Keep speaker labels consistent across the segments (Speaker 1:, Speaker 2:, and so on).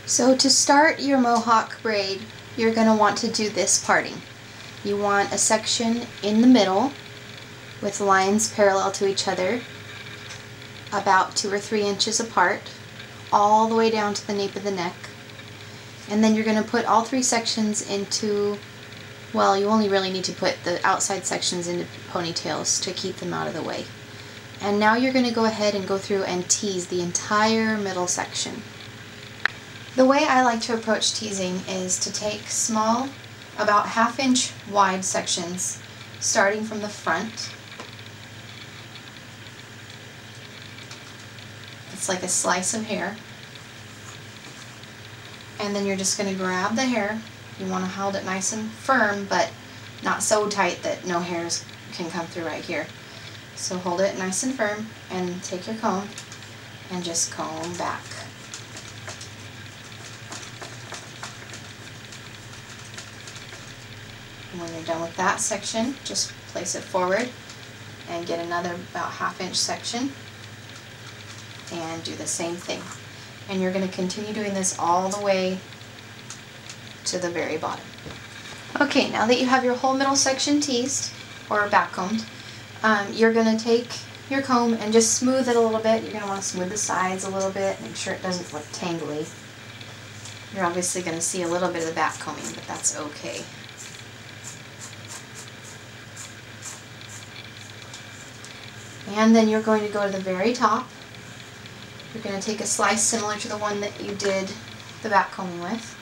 Speaker 1: So to start your Mohawk braid, you're going to want to do this parting. You want a section in the middle with lines parallel to each other, about 2 or 3 inches apart, all the way down to the nape of the neck. And then you're going to put all 3 sections into, well, you only really need to put the outside sections into ponytails to keep them out of the way. And now you're going to go ahead and go through and tease the entire middle section. The way I like to approach teasing is to take small, about 1/2 inch wide sections, starting from the front. It's like a slice of hair. And then you're just going to grab the hair. You want to hold it nice and firm, but not so tight that no hairs can come through right here. So hold it nice and firm and take your comb and just comb back. And when you're done with that section, just place it forward and get another about 1/2 inch section and do the same thing. And you're going to continue doing this all the way to the very bottom. Okay, now that you have your whole middle section teased or backcombed, you're going to take your comb and just smooth it a little bit. You're going to want to smooth the sides a little bit, make sure it doesn't look tangly. You're obviously going to see a little bit of the back combing, but that's okay. And then you're going to go to the very top. You're going to take a slice similar to the one that you did the back combing with,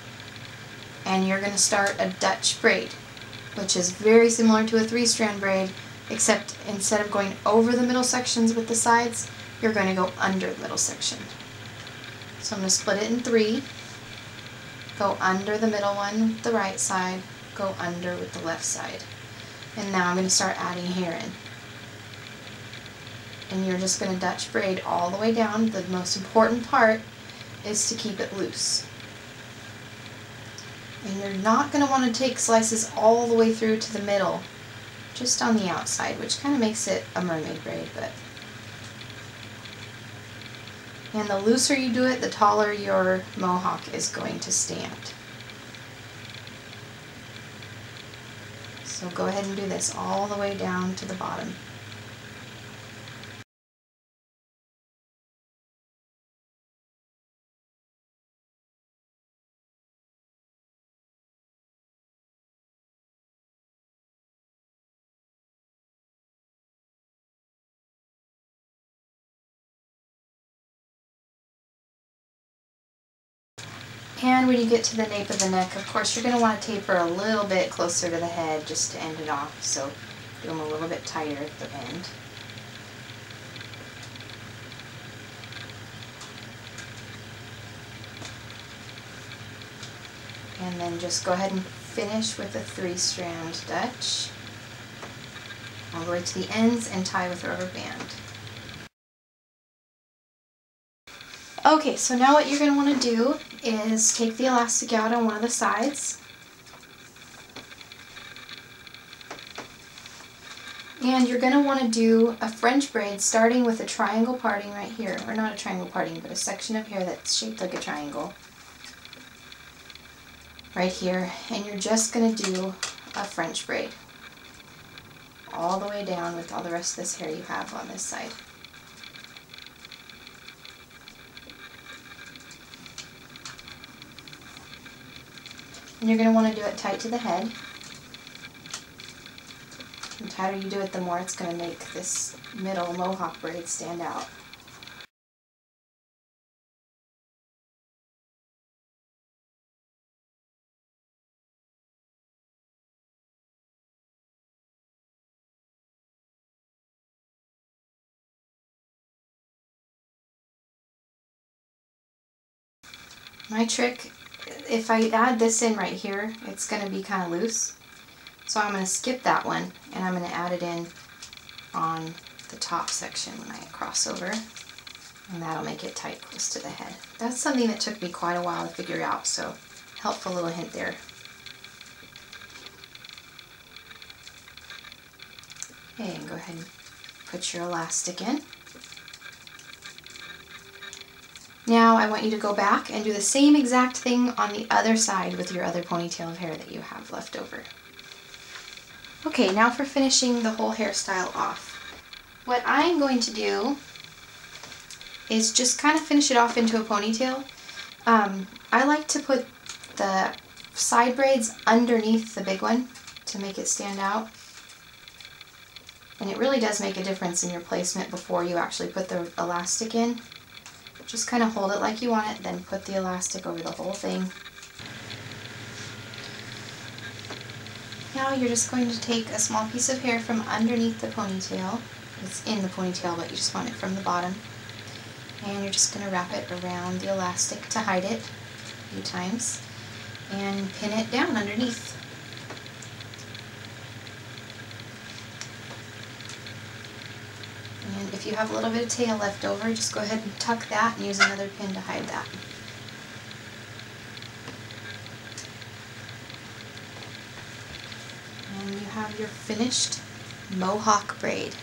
Speaker 1: and you're going to start a Dutch braid, which is very similar to a 3-strand braid, except instead of going over the middle sections with the sides, you're going to go under the middle section. So I'm going to split it in 3, go under the middle one with the right side, go under with the left side. And now I'm going to start adding hair in. And you're just going to Dutch braid all the way down. The most important part is to keep it loose. And you're not going to want to take slices all the way through to the middle, just on the outside, which kind of makes it a mermaid braid. And the looser you do it, the taller your mohawk is going to stand. So go ahead and do this all the way down to the bottom. And when you get to the nape of the neck, of course, you're going to want to taper a little bit closer to the head just to end it off. So do them a little bit tighter at the end. And then just go ahead and finish with a 3-strand Dutch all the way to the ends and tie with a rubber band. Okay, so now what you're going to want to do is take the elastic out on one of the sides, and you're going to want to do a French braid starting with a triangle parting right here, or not a triangle parting, but a section of hair that's shaped like a triangle right here, and you're just going to do a French braid all the way down with all the rest of this hair you have on this side. And you're going to want to do it tight to the head. The tighter you do it, the more it's going to make this middle mohawk braid stand out. My trick, if I add this in right here, it's going to be kind of loose. So I'm going to skip that one, and I'm going to add it in on the top section when I cross over, and that'll make it tight close to the head. That's something that took me quite a while to figure out, so helpful little hint there. Okay, and go ahead and put your elastic in. Now I want you to go back and do the same exact thing on the other side with your other ponytail of hair that you have left over. Okay, now for finishing the whole hairstyle off. What I'm going to do is just kind of finish it off into a ponytail. I like to put the side braids underneath the big one to make it stand out. And it really does make a difference in your placement before you actually put the elastic in. Just kind of hold it like you want it, then put the elastic over the whole thing. Now you're just going to take a small piece of hair from underneath the ponytail. It's in the ponytail, but you just want it from the bottom. And you're just going to wrap it around the elastic to hide it a few times and pin it down underneath. And if you have a little bit of tail left over, just go ahead and tuck that and use another pin to hide that. And you have your finished Mohawk braid.